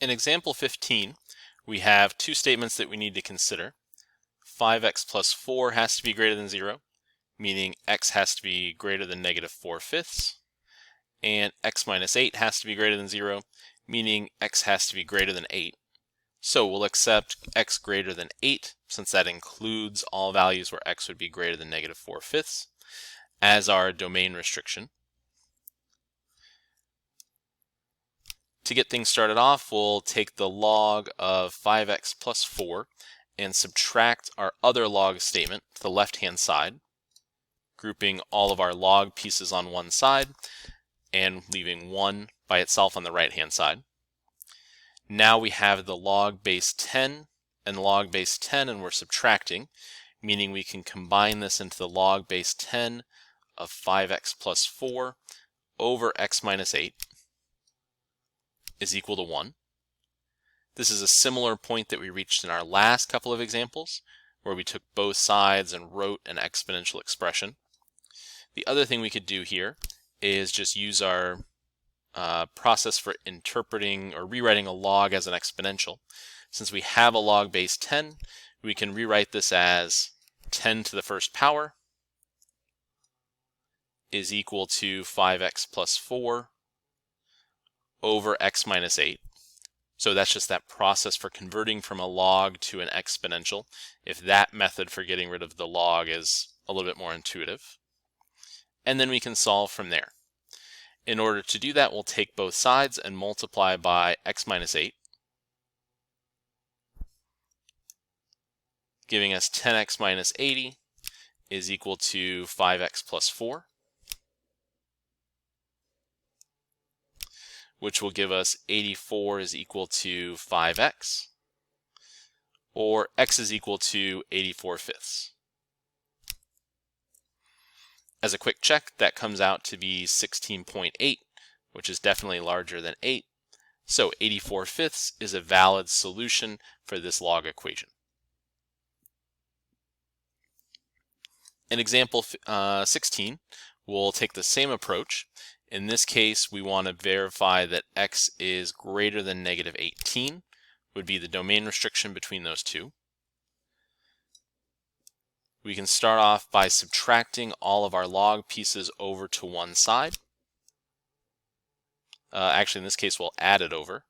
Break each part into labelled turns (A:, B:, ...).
A: In example 15, we have two statements that we need to consider. 5x plus 4 has to be greater than 0, meaning x has to be greater than negative 4/5, and x minus 8 has to be greater than 0, meaning x has to be greater than 8. So we'll accept x greater than 8, since that includes all values where x would be greater than negative 4/5, as our domain restriction. To get things started off, we'll take the log of 5x plus 4 and subtract our other log statement to the left-hand side, grouping all of our log pieces on one side and leaving 1 by itself on the right-hand side. Now we have the log base 10 and log base 10, and we're subtracting, meaning we can combine this into the log base 10 of 5x plus 4 over x minus 8 is equal to 1. This is a similar point that we reached in our last couple of examples, where we took both sides and wrote an exponential expression. The other thing we could do here is just use our process for interpreting or rewriting a log as an exponential. Since we have a log base 10, we can rewrite this as 10 to the first power is equal to 5x plus 4 over x minus 8. So that's just that process for converting from a log to an exponential, if that method for getting rid of the log is a little bit more intuitive. And then we can solve from there. In order to do that, we'll take both sides and multiply by x minus 8, giving us 10x minus 80 is equal to 5x plus 4, which will give us 84 is equal to 5x, or x is equal to 84/5. As a quick check, that comes out to be 16.8, which is definitely larger than 8. So 84/5 is a valid solution for this log equation. In example 16, we'll take the same approach. In this case, we want to verify that x is greater than negative 18, would be the domain restriction between those two. We can start off by subtracting all of our log pieces over to one side. Actually, in this case, we'll add it over.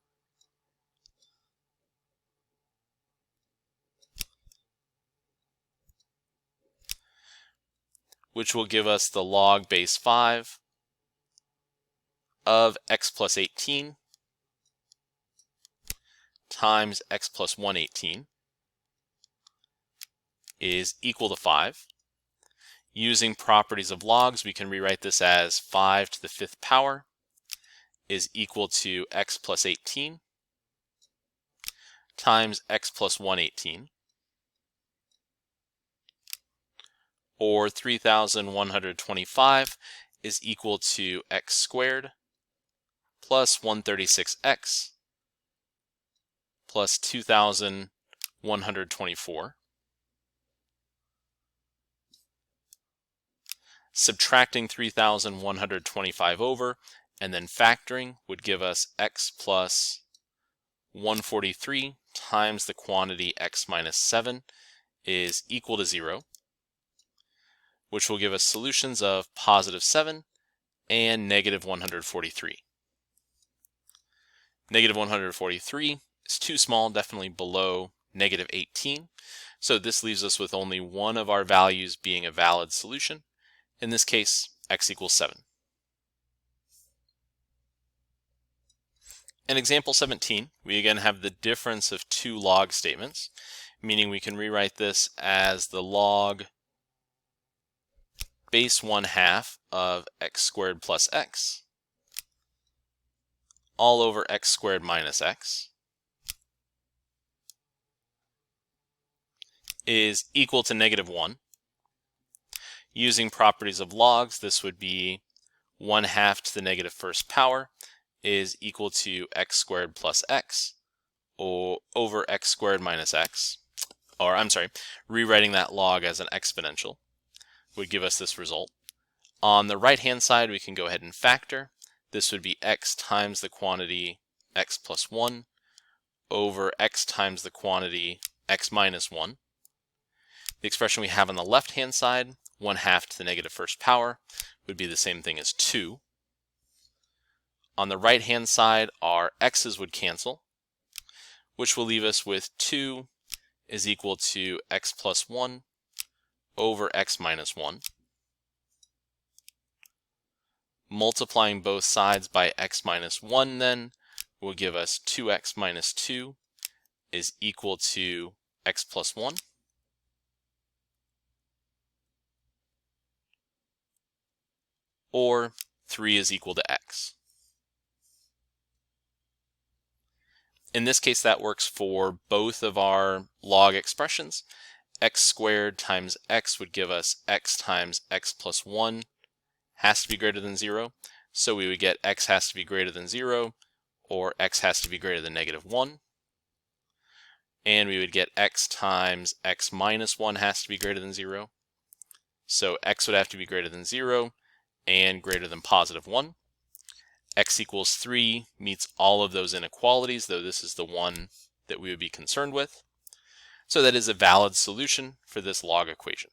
A: Which will give us the log base 5 of x plus 18 times x plus 118 is equal to 5. Using properties of logs, we can rewrite this as 5 to the 5th power is equal to x plus 18 times x plus 118, or 3,125 is equal to x squared plus 136x plus 2,124. Subtracting 3,125 over and then factoring would give us x plus 143 times the quantity x minus 7 is equal to 0, which will give us solutions of positive 7 and negative 143. Negative 143 is too small, definitely below negative 18, so this leaves us with only one of our values being a valid solution. In this case, x equals 7. In example 17, we again have the difference of two log statements, meaning we can rewrite this as the log base 1/2 of x squared plus x all over x squared minus x is equal to negative 1. Using properties of logs, this would be 1/2 to the negative 1st power is equal to x squared plus x or over x squared minus x, or I'm sorry, rewriting that log as an exponential would give us this result. On the right hand side, we can go ahead and factor. This would be x times the quantity x plus 1 over x times the quantity x minus 1. The expression we have on the left-hand side, 1/2 to the negative first power, would be the same thing as 2. On the right-hand side, our x's would cancel, which will leave us with 2 is equal to x plus 1 over x minus 1. Multiplying both sides by x minus 1 then will give us 2x minus 2 is equal to x plus 1. Or 3 is equal to x. In this case, that works for both of our log expressions. X squared times x would give us x times x plus 1 has to be greater than 0. So we would get x has to be greater than 0, or x has to be greater than negative 1. And we would get x times x minus 1 has to be greater than 0. So x would have to be greater than 0 and greater than positive 1. X equals 3 meets all of those inequalities, though this is the one that we would be concerned with. So that is a valid solution for this log equation.